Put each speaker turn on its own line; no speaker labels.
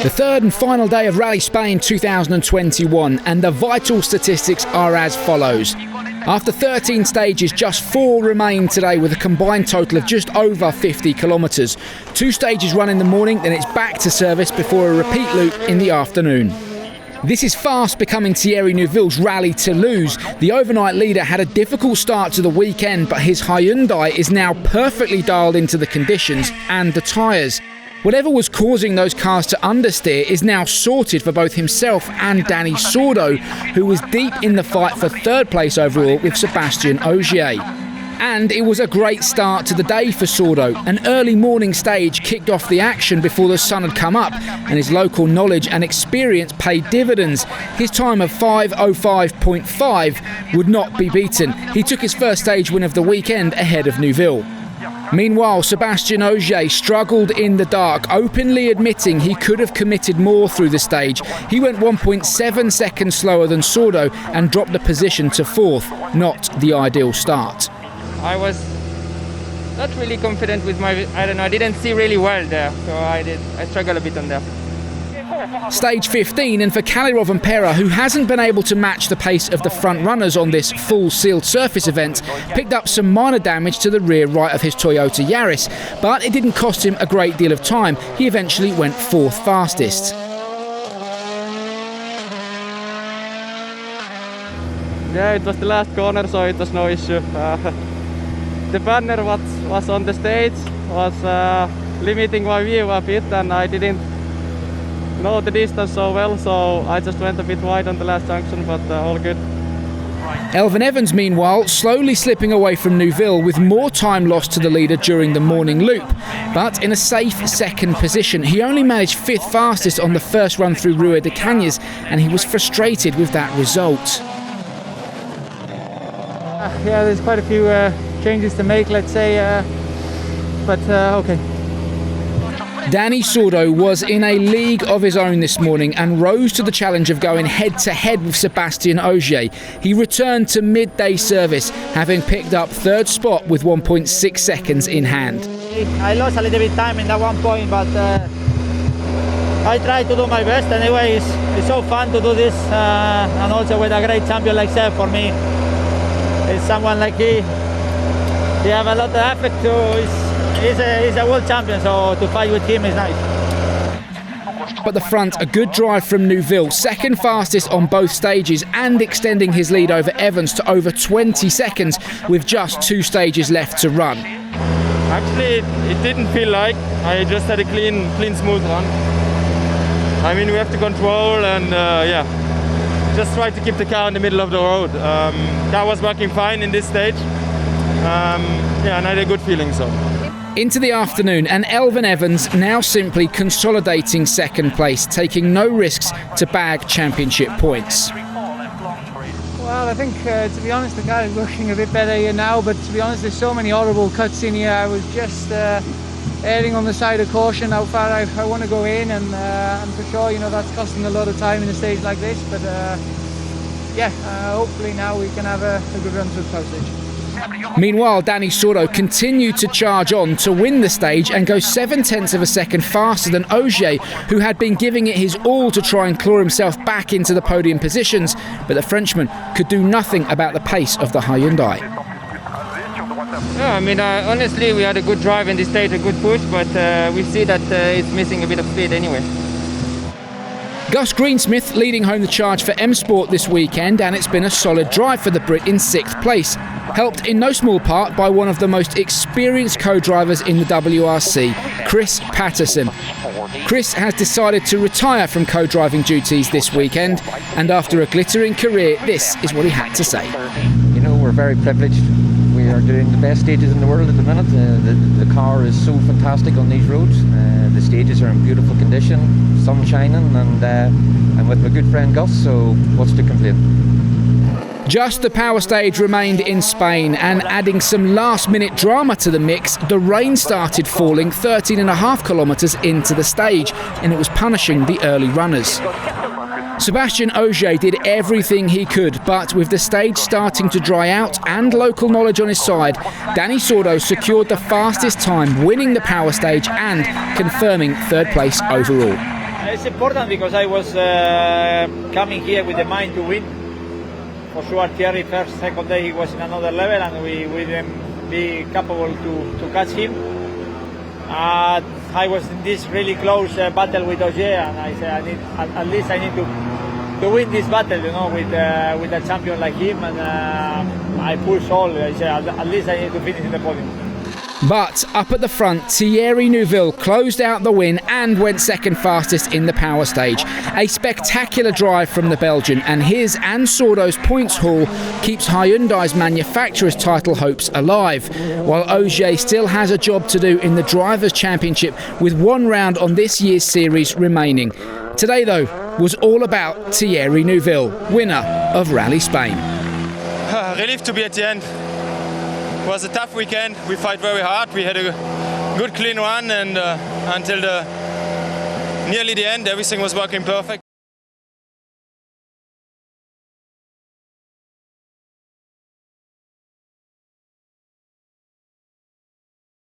The third and final day of Rally Spain 2021, and the vital statistics are as follows. After 13 stages, just 4 remain today with a combined total of just over 50 kilometres. 2 stages run in the morning, then it's back to service before a repeat loop in the afternoon. This is fast becoming Thierry Neuville's rally to lose. The overnight leader had a difficult start to the weekend, but his Hyundai is now perfectly dialed into the conditions and the tyres. Whatever was causing those cars to understeer is now sorted for both himself and Dani Sordo, who was deep in the fight for third place overall with Sébastien Ogier. And it was a great start to the day for Sordo. An early morning stage kicked off the action before the sun had come up, and his local knowledge and experience paid dividends. His time of 5:05.5 would not be beaten. He took his first stage win of the weekend ahead of Neuville. Meanwhile, Sébastien Ogier struggled in the dark, openly admitting he could have committed more through the stage. He went 1.7 seconds slower than Sordo and dropped the position to 4th, not the ideal start.
I was not really confident with my, I didn't see really well there, so I struggled a bit on there.
Stage 15, and for Kalirov and Pera, who hasn't been able to match the pace of the front runners on this full sealed surface event, picked up some minor damage to the rear right of his Toyota Yaris, but it didn't cost him a great deal of time. He eventually went 4th fastest.
Yeah, it was the last corner, so it was no issue. The banner was on the stage was limiting my view a bit, and I didn't know the distance so well, so I just went a bit wide on the last junction, but all good.
Elfyn Evans, meanwhile, slowly slipping away from Neuville with more time lost to the leader during the morning loop, but in a safe second position. He only managed 5th fastest on the first run through Rio de Cañas, and he was frustrated with that result.
Yeah, there's quite a few changes to make, let's say, but okay.
Dani Sordo was in a league of his own this morning and rose to the challenge of going head-to-head with Sébastien Ogier. He returned to midday service, having picked up 3rd spot with 1.6 seconds in hand.
I lost a little bit time in that one point, but I tried to do my best. Anyway, it's so fun to do this, and also with a great champion like Seb. For me, it's someone like he have a lot of effort to. He's a world champion, so to fight with him is nice.
But the front, a good drive from Neuville, 2nd fastest on both stages and extending his lead over Evans to over 20 seconds with just 2 stages left to run.
Actually, it didn't feel like. I just had a clean, smooth run. I mean, we have to control and just try to keep the car in the middle of the road. Car was working fine in this stage. And I had a good feeling, so.
Into the afternoon, and Elfyn Evans now simply consolidating 2nd place, taking no risks to bag championship points.
Well, I think, to be honest, the car is working a bit better here now, but to be honest, there's so many horrible cuts in here. I was just erring on the side of caution how far I want to go in, and for sure, that's costing a lot of time in a stage like this, but hopefully now we can have a good run through the post stage.
Meanwhile, Dani Sordo continued to charge on to win the stage and go 0.7 of a second faster than Ogier, who had been giving it his all to try and claw himself back into the podium positions, but the Frenchman could do nothing about the pace of the Hyundai.
Yeah, I mean, honestly, we had a good drive in this stage, a good push, but we see that it's missing a bit of speed anyway.
Gus Greensmith leading home the charge for M Sport this weekend, and it's been a solid drive for the Brit in 6th place, helped in no small part by one of the most experienced co-drivers in the WRC, Chris Patterson. Chris has decided to retire from co-driving duties this weekend, and after a glittering career, this is what he had to say.
We're very privileged. We are doing the best stages in the world at the minute. The car is so fantastic on these roads. The stages are in beautiful condition, sun shining, and I'm with my good friend Gus, so what's to complain?
Just the power stage remained in Spain, and adding some last-minute drama to the mix, the rain started falling 13.5 kilometres into the stage, and it was punishing the early runners. Sébastien Ogier did everything he could, but with the stage starting to dry out and local knowledge on his side, Dani Sordo secured the fastest time, winning the power stage and confirming 3rd place overall.
It's important because I was coming here with the mind to win. For sure, Thierry first, second day he was in another level, and we didn't be capable to catch him. I was in this really close battle with Ogier, and I said at least I need to win this battle, you know, with a champion like him, and I pushed all. I said at least I need to finish in the podium.
But up at the front, Thierry Neuville closed out the win and went second fastest in the power stage. A spectacular drive from the Belgian, and his and Sordo's points haul keeps Hyundai's manufacturer's title hopes alive, while Ogier still has a job to do in the Drivers' Championship with one round on this year's series remaining. Today, though, was all about Thierry Neuville, winner of Rally Spain.
Relief to be at the end. It was a tough weekend. We fight very hard. We had a good clean run, and until nearly the end, everything was working perfect.